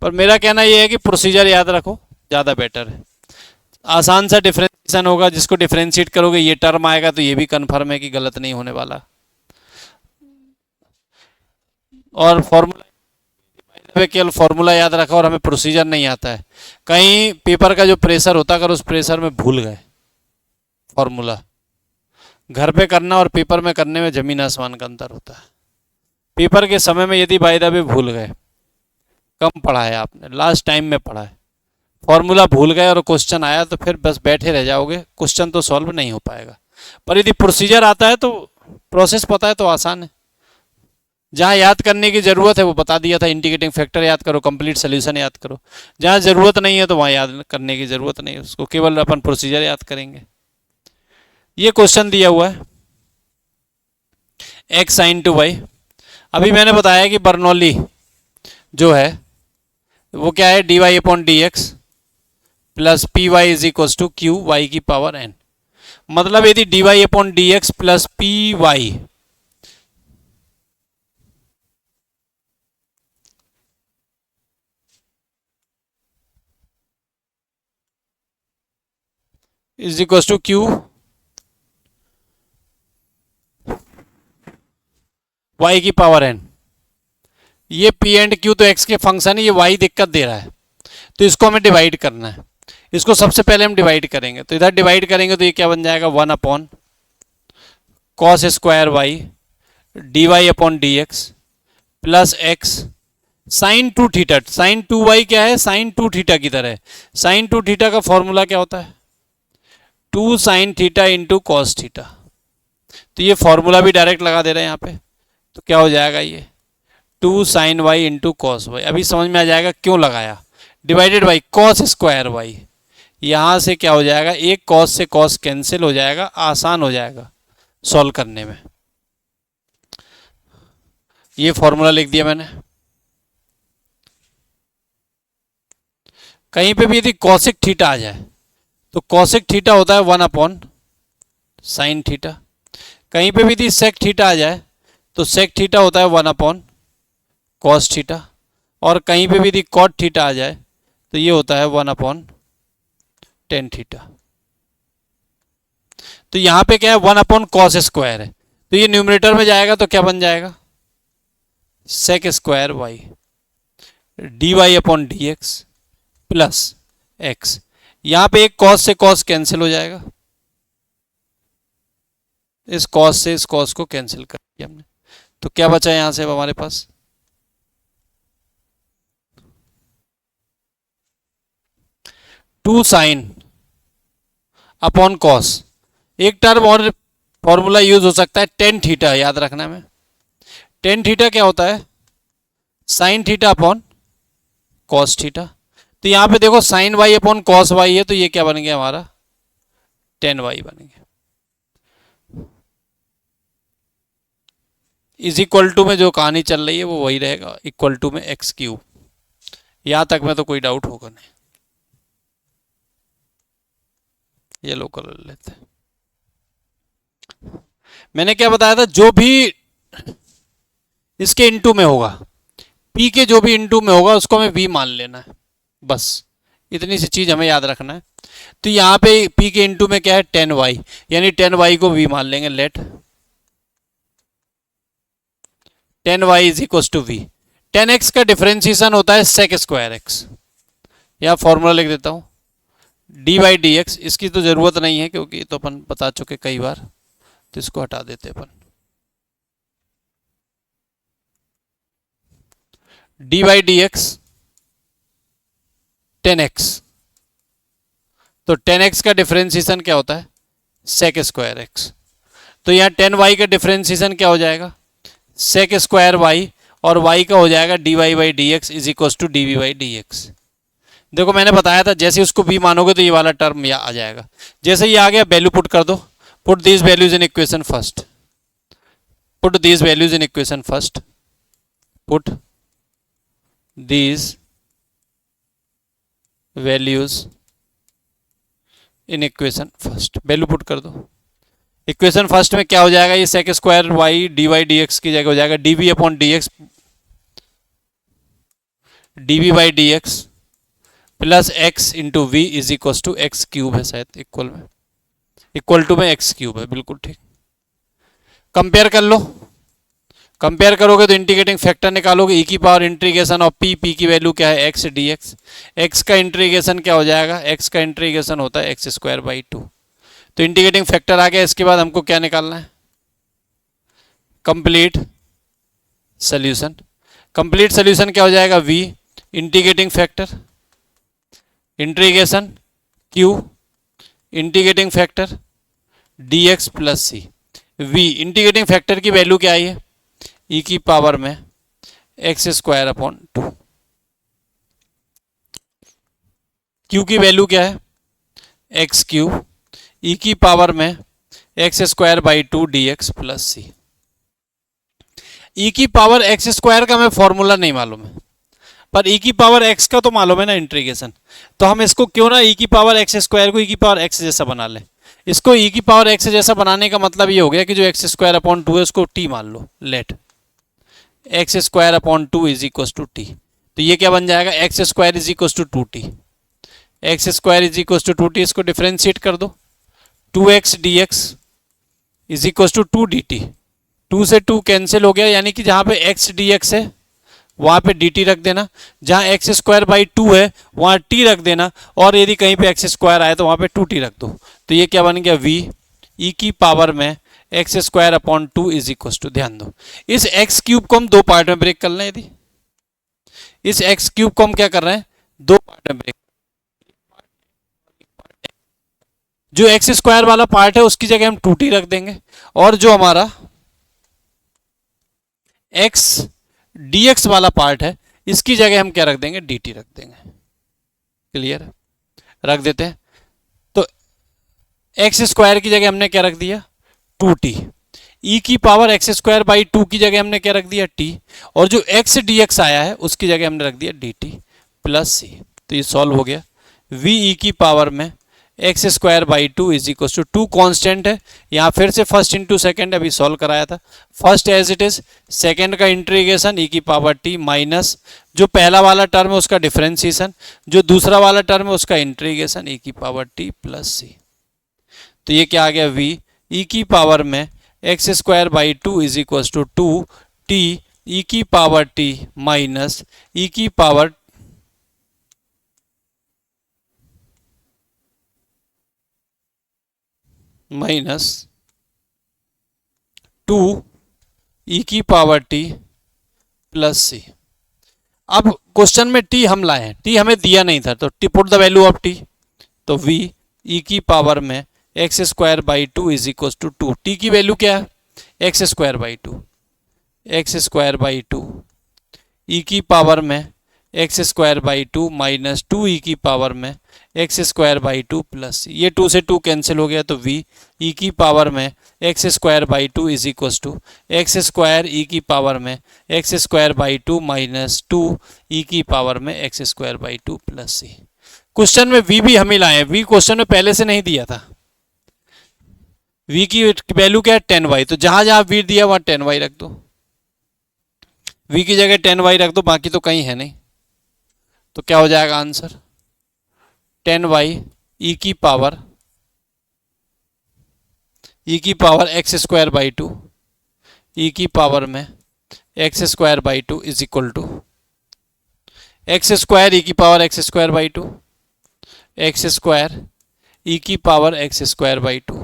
पर मेरा कहना ये है कि प्रोसीजर याद रखो, ज़्यादा बेटर है। आसान सा डिफरेंशिएशन होगा, जिसको डिफरेंशिएट करोगे ये टर्म आएगा तो ये भी कन्फर्म है कि गलत नहीं होने वाला। और फॉर्मूला केवल फॉर्मूला याद रखा और हमें प्रोसीजर नहीं आता है। कहीं पेपर का जो प्रेशर होता है, अगर उस प्रेशर में भूल गए फॉर्मूला, घर पे करना और पेपर में करने में जमीन आसमान का अंतर होता है। पेपर के समय में यदि बाय द वे भूल गए, कम पढ़ा है आपने, लास्ट टाइम में पढ़ा है, फॉर्मूला भूल गए और क्वेश्चन आया तो फिर बस बैठे रह जाओगे, क्वेश्चन तो सॉल्व नहीं हो पाएगा। पर यदि प्रोसीजर आता है तो प्रोसेस पता है तो आसान है। जहाँ याद करने की ज़रूरत है वो बता दिया था, इंटीग्रेटिंग फैक्टर याद करो, कंप्लीट सोल्यूशन याद करो। जहाँ ज़रूरत नहीं है तो वहाँ याद करने की ज़रूरत नहीं है, उसको केवल अपन प्रोसीजर याद करेंगे। ये क्वेश्चन दिया हुआ है x साइन टू वाई। अभी मैंने बताया कि बर्नौली जो है वो क्या है, dy upon dx plus p y is equal to q y की पावर n। मतलब यदि dy upon dx plus p y is equal to q y की पावर n, ये p एंड q तो x के फंक्शन है, ये y दिक्कत दे रहा है तो इसको हमें डिवाइड करना है। इसको सबसे पहले हम डिवाइड करेंगे, तो इधर डिवाइड करेंगे तो ये क्या बन जाएगा, 1 upon cos square y d y upon D x plus x sine 2 theta. Sine 2 y क्या है, साइन 2 थीटा की तरह है। साइन 2 थीटा का फॉर्मूला क्या होता है, 2 sine theta into cos theta. तो ये फॉर्मूला भी डायरेक्ट लगा दे रहे हैं यहाँ पे, तो क्या हो जाएगा ये two sine y into cos y. अभी समझ में आ जाएगा क्यों लगाया, divided by cos square y. यहाँ से क्या हो जाएगा, एक कॉस से कॉस कैंसिल हो जाएगा, आसान हो जाएगा सॉल्व करने में। ये फॉर्मूला लिख दिया मैंने। कहीं पे भी यदि कॉसिक थीटा आ जाए तो कॉसिक थीटा होता है 1 अपॉन साइन थीटा। कहीं पे भी यदि सेक थीटा आ जाए तो सेक थीटा होता है 1 अपॉन कॉस थीटा। और कहीं पे भी यदि कॉट थीटा आ जाए तो ये होता है 1 अपॉन टेन थीटा। तो यहां पे क्या है, 1 अपॉन कॉस स्क्वायर है, तो ये न्यूमरेटर में जाएगा तो क्या बन जाएगा, sec square y d y upon D x plus x. यहां पे एक कॉस से कॉस कैंसिल हो जाएगा, इस कॉस से इस कॉस को कैंसिल कर दिया हमने, तो क्या बचा यहां से अब हमारे पास, टू साइन अपॉन कॉस। एक टर्म और फॉर्मूला यूज हो सकता है टेन थीटा, याद रखना में। टेन थीटा क्या होता है, sine theta upon cos theta. तो यहां पे देखो sine y upon cos y है, तो ये क्या बन गया हमारा, टेन वाई बन गया। इज इक्वल टू में जो कहानी चल रही है वो वही रहेगा, इक्वल टू में एक्स क्यूब। यहां तक में तो कोई डाउट होगा नहीं। ये लो कर लेते हैं। मैंने क्या बताया था, जो भी इसके इनटू में होगा, पी के जो भी इनटू में होगा उसको हमें वी मान लेना है, बस इतनी सी चीज हमें याद रखना है। तो यहां पे पी के इनटू में क्या है, टेन वाई, यानी टेन वाई को वी मान लेंगे। Let tan y is equal to v. Tan x का डिफरेंशिएशन होता है सेक स्क्वायर एक्स। यहां फॉर्मूला लिख देता हूं, डी बाई डी एक्स। इसकी तो जरूरत नहीं है क्योंकि तो अपन बता चुके कई बार, तो इसको हटा देते अपन। D by d x ten x, तो टेन एक्स का डिफरेंशिएशन क्या होता है, सेक स्क्वायर एक्स। तो यहाँ टेन वाई का डिफरेंशिएशन क्या हो जाएगा, सेक स्क्वायर वाई, और वाई का हो जाएगा d y by d x is equal to d v by d x. देखो मैंने बताया था जैसे उसको बी मानोगे तो ये वाला टर्म आ जाएगा। जैसे ये आ गया, वैल्यू पुट कर दो, put these values in equation first, put these values in equation first, put these values in equation first. Value put कर दो। इक्वेशन फर्स्ट में क्या हो जाएगा, ये sec square y d y d x की जगह हो जाएगा d v upon D x, d v by d x plus x into v is equal to x cube है शायद, इक्वल में, इक्वल टू में एक्स क्यूब है, बिल्कुल ठीक। कंपेयर कर लो, कंपेयर करोगे तो इंटीग्रेटिंग फैक्टर निकालोगे, ई की power integration of P, P की वैल्यू क्या है एक्स डी एक्स, एक्स का इंटीग्रेशन क्या हो जाएगा, एक्स का इंटीग्रेशन होता है एक्स स्क्वायर बाई टू। तो इंटीग्रेटिंग फैक्टर आ गया। इसके बाद हमको क्या निकालना है, कंप्लीट सोल्यूशन। कंप्लीट सोल्यूशन क्या हो जाएगा, v integrating factor integration q integrating factor d x plus c. V integrating factor की वैल्यू क्या आई है, ई की पावर में x square upon two. Q की वैल्यू क्या है, एक्स क्यूब, ई की पावर में x square by two d x plus c. E की पावर एक्स स्क्वायर का हमें फॉर्मूला नहीं मालूम है, पर ई की पावर एक्स का तो मालूम है ना इंटीग्रेशन। तो हम इसको क्यों ना ई की पावर एक्स स्क्वायर को ई की पावर एक्स जैसा बना लें। इसको ई की पावर एक्स जैसा बनाने का मतलब ये हो गया कि जो एक्स स्क्वायर अपॉन टू है उसको टी मान लो। Let x square upon two is equal to t. तो ये क्या बन जाएगा, x square is equal to two t, x square is equal to two t. इसको डिफ्रेंशिएट कर दो, two x d x is equal to two d t. Two से two cancel हो गया, यानी कि जहां पे एक्स डी एक्स है वहां पे डी टी रख देना, जहां एक्स स्क्वायर बाई टू है वहां टी रख देना, और यदि कहीं पे एक्स स्क्वायर आए तो वहां पे टू टी रख दो। तो ये क्या बन गया, वी ई की पावर में x square upon two is equal to, ध्यान दो इस एक्स क्यूब को हम दो पार्ट में ब्रेक कर रहे हैं। यदि इस एक्स क्यूब को हम क्या कर रहे हैं, दो पार्ट में ब्रेक। जो एक्स स्क्वायर वाला पार्ट है उसकी जगह हम टू टी रख देंगे, और जो हमारा एक्स dx वाला पार्ट है इसकी जगह हम क्या रख देंगे, dt रख देंगे। क्लियर, रख देते हैं। तो एक्स स्क्वायर की जगह हमने क्या रख दिया, 2t। e की पावर एक्स स्क्वायर बाई 2 की जगह हमने क्या रख दिया, t। और जो x dx आया है उसकी जगह हमने रख दिया dt प्लस c। तो ये सॉल्व हो गया। v e की पावर में x square by 2 is equal to 2 constant है, यहाँ फिर से फर्स्ट इंटू सेकेंड अभी सॉल्व कराया था, first as it is, second का इंटीग्रेशन e की पावर t माइनस जो पहला वाला टर्म है उसका डिफरेंशिएशन, जो दूसरा वाला टर्म है उसका इंटीग्रेशन e की पावर t प्लस c। तो ये क्या आ गया, v e की पावर में x square by 2 is equal to 2 t e की पावर t माइनस e की पावर माइनस 2 e की पावर t प्लस c। अब क्वेश्चन में t हम लाए हैं, t हमें दिया नहीं था, तो t put the value of t। तो v e की पावर में x square by 2 is equal to 2, t की वैल्यू क्या है, x square by 2, x square by 2 e की पावर में x square by 2 minus 2 e की पावर में x square by 2 plus c। ये 2 से 2 कैंसिल हो गया, तो v e की पावर में x square by 2 is equal to x square e की पावर में x square by 2 minus 2 e की पावर में x square by 2 plus c। Question में v भी हम ही लाए हैं, v क्वेश्चन में पहले से नहीं दिया था। v की वैल्यू क्या है, 10y, तो जहां जहां v दिया वहां 10y रख दो, v की जगह 10y रख दो, बाकी तो कहीं है नहीं। तो क्या हो जाएगा आंसर, 10y e की power x square by 2 e की पावर में x square by 2 is equal to x square e की power x square by 2, x square e की power x square by 2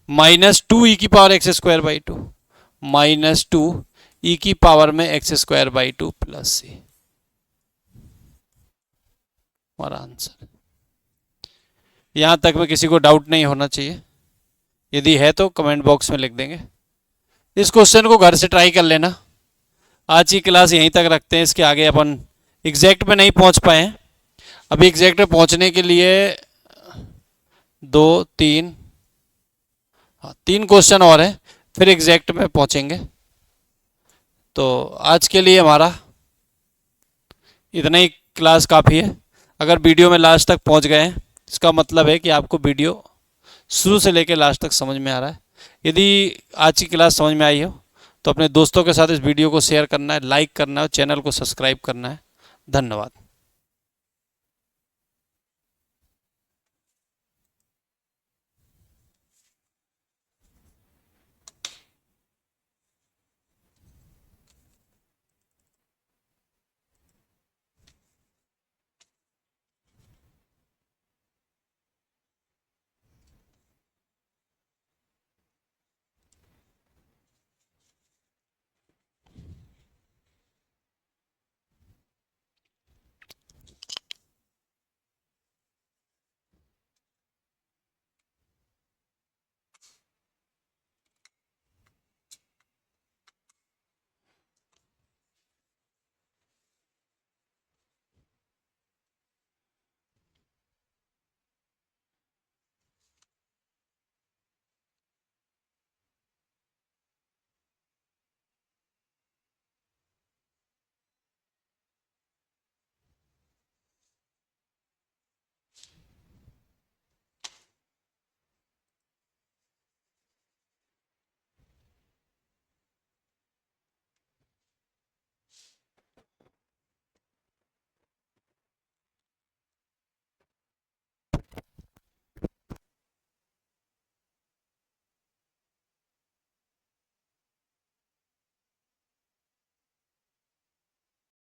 minus 2 e की power x square by 2 minus 2 e की power में x square by 2 plus c। हमारा answer. यहां तक में किसी को डाउट नहीं होना चाहिए, यदि है तो कमेंट बॉक्स में लिख देंगे। इस क्वेश्चन को घर से ट्राई कर लेना। आज की क्लास यहीं तक रखते हैं, इसके आगे अपन एग्जैक्ट में नहीं पहुंच पाए हैं। अभी एग्जैक्ट में पहुंचने के लिए 3 क्वेश्चन और हैं, फिर एग्जैक्ट में पहुंचेंगे। तो आज के लिए हमारा इतना ही क्लास काफ़ी है। अगर वीडियो में लास्ट तक पहुंच गए हैं इसका मतलब है कि आपको वीडियो शुरू से लेकर लास्ट तक समझ में आ रहा है। यदि आज की क्लास समझ में आई हो तो अपने दोस्तों के साथ इस वीडियो को शेयर करना है, लाइक करना है और चैनल को सब्सक्राइब करना है। धन्यवाद।